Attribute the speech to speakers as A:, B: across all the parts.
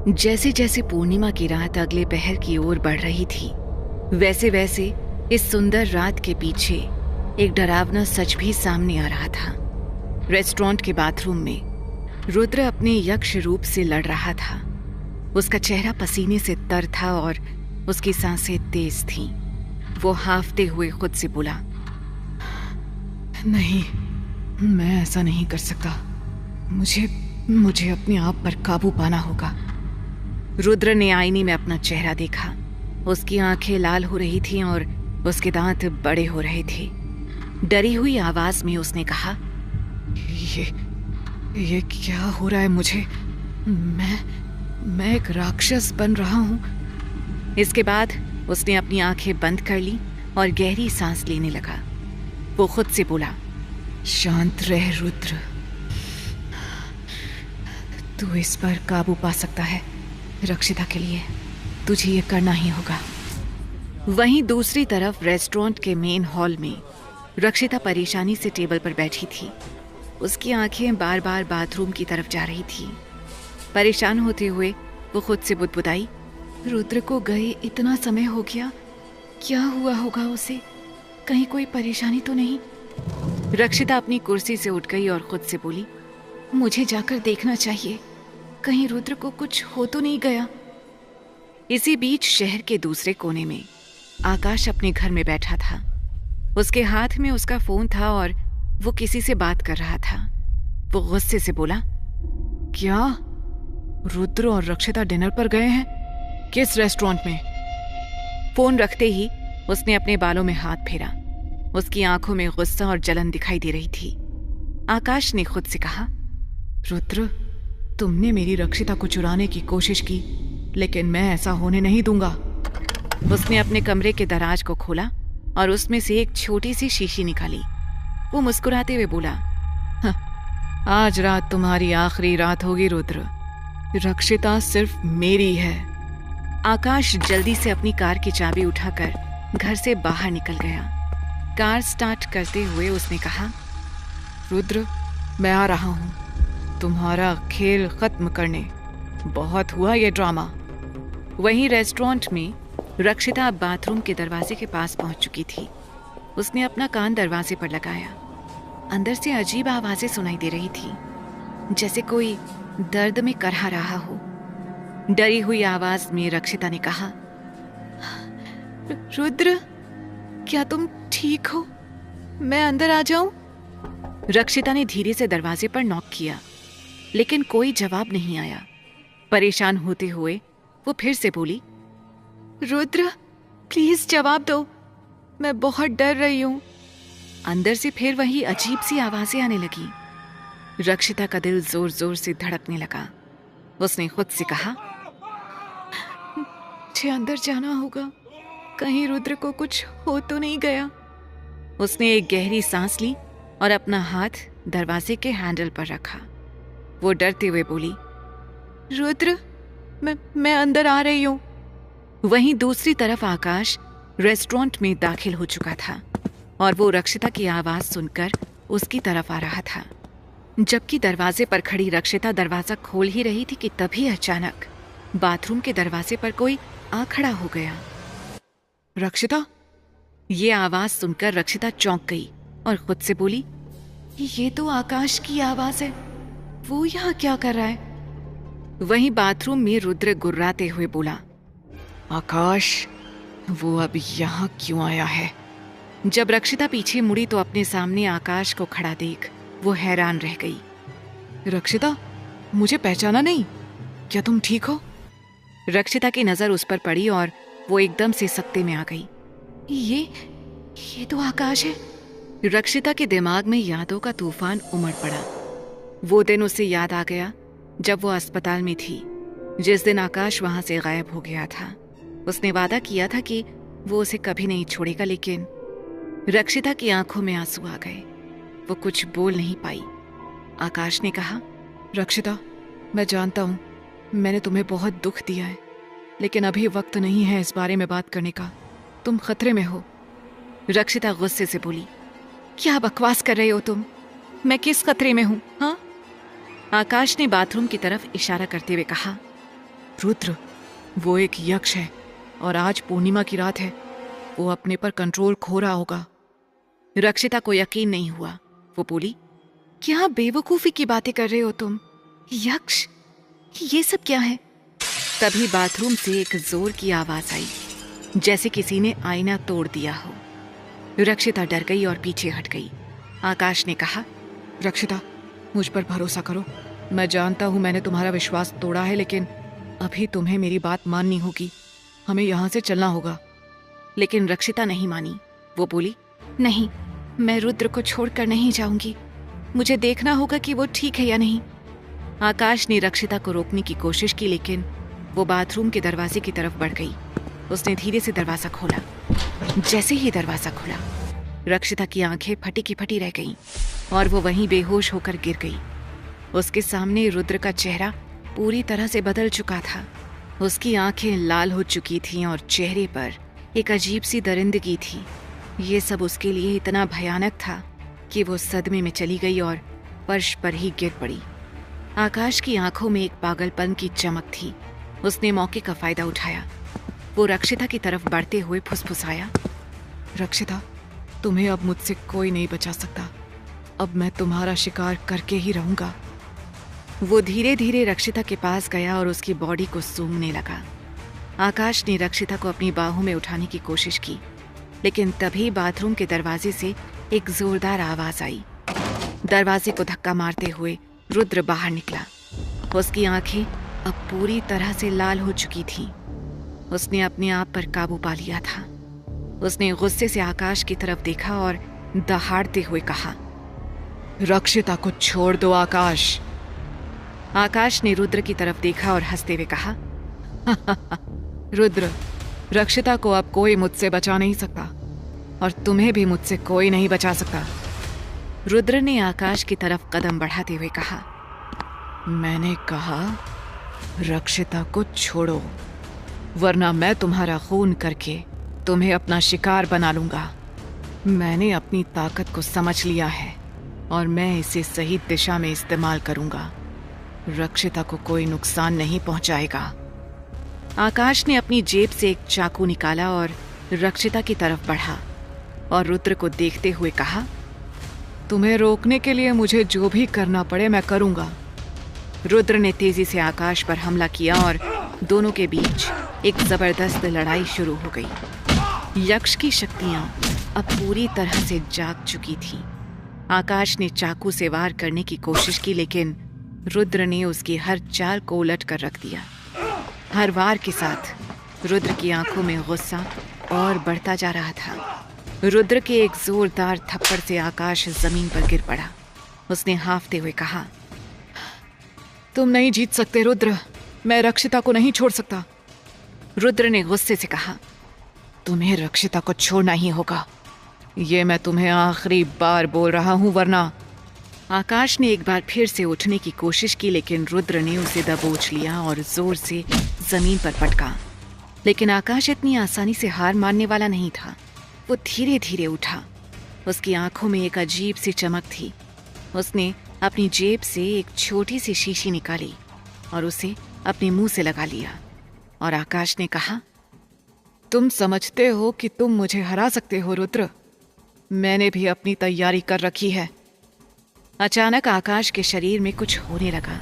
A: जैसे जैसे पूर्णिमा की रात अगले पहर की ओर बढ़ रही थी, वैसे वैसे इस सुंदर रात के पीछे एक डरावना सच भी सामने आ रहा था। रेस्टोरेंट के बाथरूम में रुद्र अपने यक्ष रूप से लड़ रहा था। उसका चेहरा पसीने से तर था और उसकी सांसें तेज थीं। वो हांफते हुए खुद से बोला, नहीं, मैं ऐसा नहीं कर सकता। मुझे अपने आप पर काबू पाना होगा। रुद्र ने आईने में अपना चेहरा देखा। उसकी आंखें लाल हो रही थीं और उसके दांत बड़े हो रहे थे। डरी हुई आवाज में उसने कहा, ये क्या हो रहा है मुझे? मैं एक राक्षस बन रहा हूं। इसके बाद उसने अपनी आंखें बंद कर ली और गहरी सांस लेने लगा। वो खुद से बोला, शांत रह रुद्र, तू इस पर काबू पा सकता है। रक्षिता के लिए तुझे ये करना ही होगा। वहीं दूसरी तरफ रेस्टोरेंट के मेन हॉल में रक्षिता परेशानी से टेबल पर बैठी थी। उसकी आंखें बार बार बाथरूम की तरफ जा रही थी। परेशान होते हुए वो खुद से बुदबुदाई, रुद्र को गए इतना समय हो गया, क्या हुआ होगा उसे? कहीं कोई परेशानी तो नहीं? रक्षिता अपनी कुर्सी से उठ गई और खुद से बोली, मुझे जाकर देखना चाहिए, कहीं रुद्र को कुछ हो तो नहीं गया। इसी बीच शहर के दूसरे कोने में आकाश अपने घर में बैठा था। उसके हाथ में उसका फोन था और वो किसी से बात कर रहा था। वो गुस्से से बोला, क्या रुद्र और रक्षिता डिनर पर गए हैं? किस रेस्टोरेंट में? फोन रखते ही उसने अपने बालों में हाथ फेरा। उसकी आंखों में गुस्सा और जलन दिखाई दे रही थी। आकाश ने खुद से कहा, रुद्र, तुमने मेरी रक्षिता को चुराने की कोशिश की, लेकिन मैं ऐसा होने नहीं दूंगा। उसने अपने कमरे के दराज को खोला और उसमें से एक छोटी सी शीशी निकाली। वो मुस्कुराते हुए बोला, आज रात तुम्हारी आखिरी रात होगी रुद्र, रक्षिता सिर्फ मेरी है। आकाश जल्दी से अपनी कार की चाबी उठाकर घर से बाहर निकल गया। कार स्टार्ट करते हुए उसने कहा, रुद्र, मैं आ रहा हूं तुम्हारा खेल खत्म करने। बहुत हुआ ये ड्रामा। वहीं रेस्टोरेंट में रक्षिता बाथरूम के दरवाजे के पास पहुंच चुकी थी। उसने अपना कान दरवाजे पर लगाया। अंदर से अजीब आवाजें सुनाई दे रही थी, जैसे कोई दर्द में करहा रहा हो। डरी हुई आवाज में रक्षिता ने कहा, रुद्र, क्या तुम ठीक हो? मैं अंदर आ जाऊं? रक्षिता ने धीरे से दरवाजे पर नॉक किया, लेकिन कोई जवाब नहीं आया। परेशान होते हुए वो फिर से बोली, रुद्र, प्लीज जवाब दो, मैं बहुत डर रही हूं। अंदर से फिर वही अजीब सी आवाजें आने लगी। रक्षिता का दिल जोर जोर से धड़कने लगा। उसने खुद से कहा, मुझे अंदर जाना होगा, कहीं रुद्र को कुछ हो तो नहीं गया। उसने एक गहरी सांस ली और अपना हाथ दरवाजे के हैंडल पर रखा। वो डरते हुए बोली, रुद्र, मैं अंदर आ रही हूं। वहीं दूसरी तरफ आकाश रेस्टोरेंट में दाखिल हो चुका था और वो रक्षिता की आवाज सुनकर उसकी तरफ आ रहा था। जबकि दरवाजे पर खड़ी रक्षिता दरवाजा खोल ही रही थी कि तभी अचानक बाथरूम के दरवाजे पर कोई आ खड़ा हो गया। रक्षिता? ये आवाज सुनकर रक्षिता चौंक गई और खुद से बोली, ये तो आकाश की आवाज है, वो यहाँ क्या कर रहा है? वहीं बाथरूम में रुद्र गुर्राते हुए बोला, आकाश, वो अब यहाँ क्यों आया है? जब रक्षिता पीछे मुड़ी तो अपने सामने आकाश को खड़ा देख वो हैरान रह गई। रक्षिता, मुझे पहचाना नहीं? क्या तुम ठीक हो? रक्षिता की नजर उस पर पड़ी और वो एकदम से सकते में आ गई। ये तो आकाश है। रक्षिता के दिमाग में यादों का तूफान उमड़ पड़ा। वो दिन उसे याद आ गया जब वो अस्पताल में थी, जिस दिन आकाश वहां से गायब हो गया था। उसने वादा किया था कि वो उसे कभी नहीं छोड़ेगा, लेकिन रक्षिता की आंखों में आंसू आ गए। वो कुछ बोल नहीं पाई। आकाश ने कहा, रक्षिता, मैं जानता हूं मैंने तुम्हें बहुत दुख दिया है, लेकिन अभी वक्त नहीं है इस बारे में बात करने का। तुम खतरे में हो। रक्षिता गुस्से से बोली, क्या बकवास कर रहे हो तुम? मैं किस खतरे में हूं? हाँ? आकाश ने बाथरूम की तरफ इशारा करते हुए कहा, रुद्र, वो एक यक्ष है और आज पूर्णिमा की रात है। वो अपने पर कंट्रोल खो रहा होगा। रक्षिता को यकीन नहीं हुआ। वो बोली, क्या बेवकूफी की बातें कर रहे हो तुम? यक्ष? ये सब क्या है? तभी बाथरूम से एक जोर की आवाज आई, जैसे किसी ने आईना तोड़ दिया हो। रक्षिता डर गई और पीछे हट गई। आकाश ने कहा, रक्षिता, मुझ पर भरोसा करो। मैं जानता हूं मैंने तुम्हारा विश्वास तोड़ा है, लेकिन अभी तुम्हें मेरी बात माननी होगी। हमें यहाँ से चलना होगा। लेकिन रक्षिता नहीं मानी। वो बोली, नहीं, मैं रुद्र को छोड़कर नहीं जाऊंगी। मुझे देखना होगा कि वो ठीक है या नहीं। आकाश ने रक्षिता को रोकने की कोशिश की, लेकिन वो बाथरूम के दरवाजे की तरफ बढ़ गई। उसने धीरे से दरवाजा खोला। जैसे ही दरवाजा खुला, रक्षिता की आंखें फटी की फटी रह गईं और वो वहीं बेहोश होकर गिर गई। उसके सामने रुद्र का चेहरा पूरी तरह से बदल चुका था। उसकी आंखें लाल हो चुकी थीं और चेहरे पर एक अजीब सी दरिंदगी थी। ये सब उसके लिए इतना भयानक था कि वो सदमे में चली गई और फर्श पर ही गिर पड़ी। आकाश की आंखों में एक पागलपन की चमक थी। उसने मौके का फायदा उठाया। वो रक्षिता की तरफ बढ़ते हुए फुसफुसाया, रक्षिता, तुम्हें अब मुझसे कोई नहीं बचा सकता। अब मैं तुम्हारा शिकार करके ही रहूंगा। वो धीरे धीरे रक्षिता के पास गया और उसकी बॉडी को सूंघने लगा। आकाश ने रक्षिता को अपनी बाहों में उठाने की कोशिश की, लेकिन तभी बाथरूम के दरवाजे से एक जोरदार आवाज आई। दरवाजे को धक्का मारते हुए रुद्र बाहर निकला। उसकी आंखें अब पूरी तरह से लाल हो चुकी थीं। उसने अपने आप पर काबू पा लिया था। उसने गुस्से से आकाश की तरफ देखा और दहाड़ते हुए कहा, रक्षिता को छोड़ दो आकाश। आकाश ने रुद्र की तरफ देखा और हंसते हुए कहा, रुद्र, रक्षिता को अब कोई मुझसे बचा नहीं सकता और तुम्हें भी मुझसे कोई नहीं बचा सकता। रुद्र ने आकाश की तरफ कदम बढ़ाते हुए कहा, मैंने कहा रक्षिता को छोड़ो, वरना मैं तुम्हारा खून करके तुम्हें अपना शिकार बना लूंगा। मैंने अपनी ताकत को समझ लिया है और मैं इसे सही दिशा में इस्तेमाल करूंगा। रक्षिता को कोई नुकसान नहीं पहुंचाएगा। आकाश ने अपनी जेब से एक चाकू निकाला और रक्षिता की तरफ बढ़ा और रुद्र को देखते हुए कहा, तुम्हें रोकने के लिए मुझे जो भी करना पड़े मैं करूंगा। रुद्र ने तेजी से आकाश पर हमला किया और दोनों के बीच एक जबरदस्त लड़ाई शुरू हो गई। यक्ष की शक्तियां अब पूरी तरह से जाग चुकी थीं। आकाश ने चाकू से वार करने की कोशिश की, लेकिन रुद्र ने उसकी हर चाल को उलट कर रख दिया। हर वार के साथ रुद्र की आंखों में गुस्सा और बढ़ता जा रहा था। रुद्र के एक जोरदार थप्पड़ से आकाश जमीन पर गिर पड़ा। उसने हांफते हुए कहा, तुम नहीं जीत सकते रुद्र, मैं रक्षिता को नहीं छोड़ सकता। रुद्र ने गुस्से से कहा, तुम्हें रक्षिता को छोड़ना ही होगा। ये मैं तुम्हें आखिरी बार बोल रहा हूं, वरना। आकाश ने एक बार फिर से उठने की कोशिश की, लेकिन रुद्र ने उसे दबोच लिया और जोर से जमीन पर पटका। लेकिन आकाश इतनी आसानी से हार मानने वाला नहीं था। वो धीरे धीरे उठा। उसकी आंखों में एक अजीब सी चमक थी। उसने अपनी जेब से एक छोटी सी शीशी निकाली और उसे अपने मुंह से लगा लिया और आकाश ने कहा, तुम समझते हो कि तुम मुझे हरा सकते हो रुद्र? मैंने भी अपनी तैयारी कर रखी है। अचानक आकाश के शरीर में कुछ होने लगा।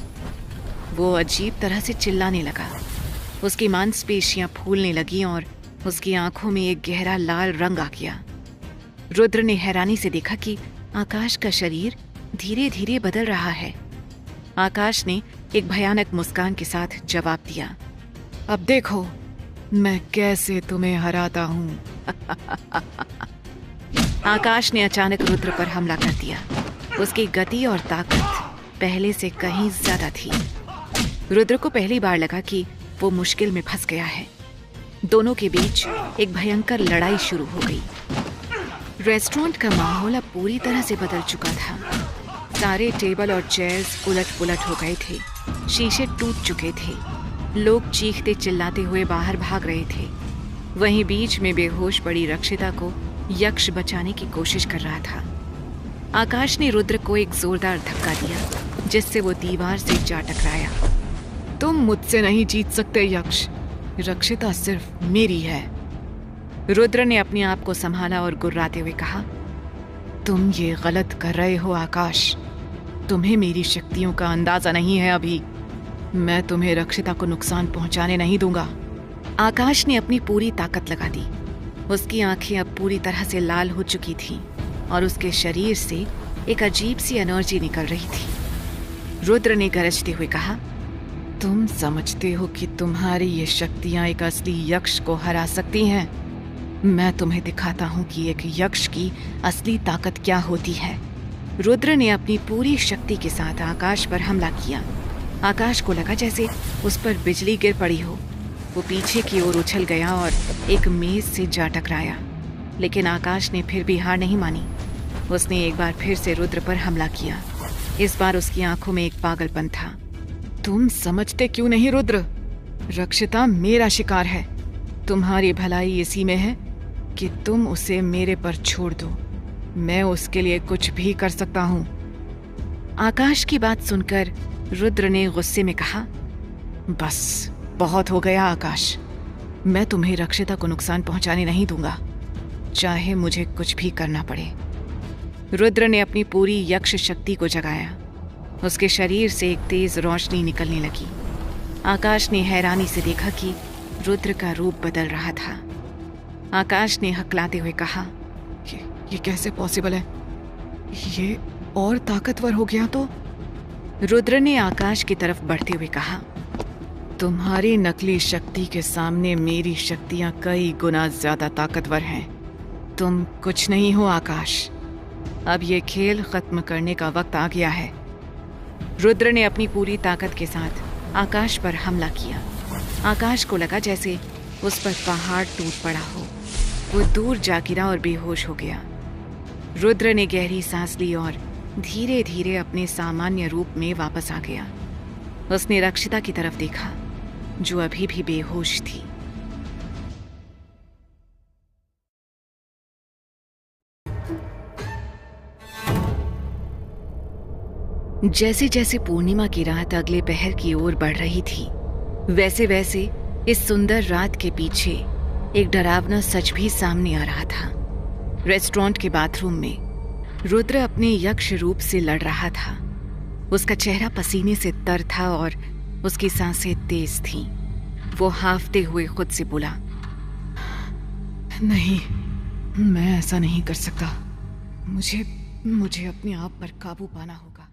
A: वो अजीब तरह से चिल्लाने लगा। उसकी मांसपेशियां फूलने लगीं और उसकी आंखों में एक गहरा लाल रंग आ गया। रुद्र ने हैरानी से देखा कि आकाश का शरीर धीरे धीरे बदल रहा है। आकाश ने एक भयानक मुस्कान के साथ जवाब दिया, अब देखो मैं कैसे तुम्हें हराता हूं। आकाश ने अचानक रुद्र पर हमला कर दिया। उसकी गति और ताकत पहले से कहीं ज्यादा थी। रुद्र को पहली बार लगा कि वो मुश्किल में फंस गया है। दोनों के बीच एक भयंकर लड़ाई शुरू हो गई। रेस्टोरेंट का माहौल अब पूरी तरह से बदल चुका था। सारे टेबल और चेयर्स उलट पुलट हो गए थे। शीशे टूट चुके थे। लोग चीखते चिल्लाते हुए बाहर भाग रहे थे। वहीं बीच में बेहोश पड़ी रक्षिता को यक्ष बचाने की कोशिश कर रहा था। आकाश ने रुद्र को एक जोरदार धक्का दिया, जिससे वो दीवार से जा टकराया। तुम मुझसे नहीं जीत सकते यक्ष। रक्षिता सिर्फ मेरी है। रुद्र ने अपने आप को संभाला और गुर्राते हुए कहा, तुम ये गलत कर रहे हो आकाश। तुम्हें मेरी शक्तियों का अंदाजा नहीं है अभी। मैं तुम्हें रक्षिता को नुकसान पहुंचाने नहीं दूंगा। आकाश ने अपनी पूरी ताकत लगा दी। उसकी आंखें अब पूरी तरह से लाल हो चुकी थीं और उसके शरीर से एक अजीब सी एनर्जी निकल रही थी। रुद्र ने गरजते हुए कहा, तुम समझते हो कि तुम्हारी ये शक्तियां एक असली यक्ष को हरा सकती हैं? मैं तुम्हें दिखाता हूं कि एक यक्ष की असली ताकत क्या होती है। रुद्र ने अपनी पूरी शक्ति के साथ आकाश पर हमला किया। आकाश को लगा जैसे उस पर बिजली गिर पड़ी हो। वो पीछे की ओर उछल गया और एक मेज से जा टकराया, लेकिन आकाश ने फिर भी हार नहीं मानी। उसने एक बार फिर से रुद्र पर हमला किया। इस बार उसकी आंखों में एक पागलपन था। तुम समझते क्यों नहीं रुद्र? रक्षिता मेरा शिकार है। तुम्हारी भलाई इसी में है कि तुम उसे मेरे पर छोड़ दो। मैं उसके लिए कुछ भी कर सकता हूं। आकाश की बात सुनकर रुद्र ने गुस्से में कहा, बस बहुत हो गया आकाश। मैं तुम्हें रक्षिता को नुकसान पहुंचाने नहीं दूंगा, चाहे मुझे कुछ भी करना पड़े। रुद्र ने अपनी पूरी यक्ष शक्ति को जगाया। उसके शरीर से एक तेज रोशनी निकलने लगी। आकाश ने हैरानी से देखा कि रुद्र का रूप बदल रहा था। आकाश ने हकलाते हुए कहा, ये कैसे पॉसिबल है? ये और ताकतवर हो गया तो? रुद्र ने आकाश की तरफ बढ़ते हुए कहा, तुम्हारी नकली शक्ति के सामने मेरी शक्तियां कई गुना ज्यादा ताकतवर हैं। तुम कुछ नहीं हो आकाश। अब ये खेल खत्म करने का वक्त आ गया है। रुद्र ने अपनी पूरी ताकत के साथ आकाश पर हमला किया। आकाश को लगा जैसे उस पर पहाड़ टूट पड़ा हो। वो दूर जा गिरा और बेहोश हो गया। रुद्र ने गहरी सांस ली और धीरे धीरे अपने सामान्य रूप में वापस आ गया। उसने रक्षिता की तरफ देखा, जो अभी भी बेहोश थी। जैसे जैसे पूर्णिमा की रात अगले पहर की ओर बढ़ रही थी, वैसे वैसे इस सुंदर रात के पीछे एक डरावना सच भी सामने आ रहा था। रेस्टोरेंट के बाथरूम में रुद्र अपने यक्ष रूप से लड़ रहा था। उसका चेहरा पसीने से तर था और उसकी सांसें तेज थीं। वो हांफते हुए खुद से बोला, नहीं, मैं ऐसा नहीं कर सकता। मुझे अपने आप पर काबू पाना होगा।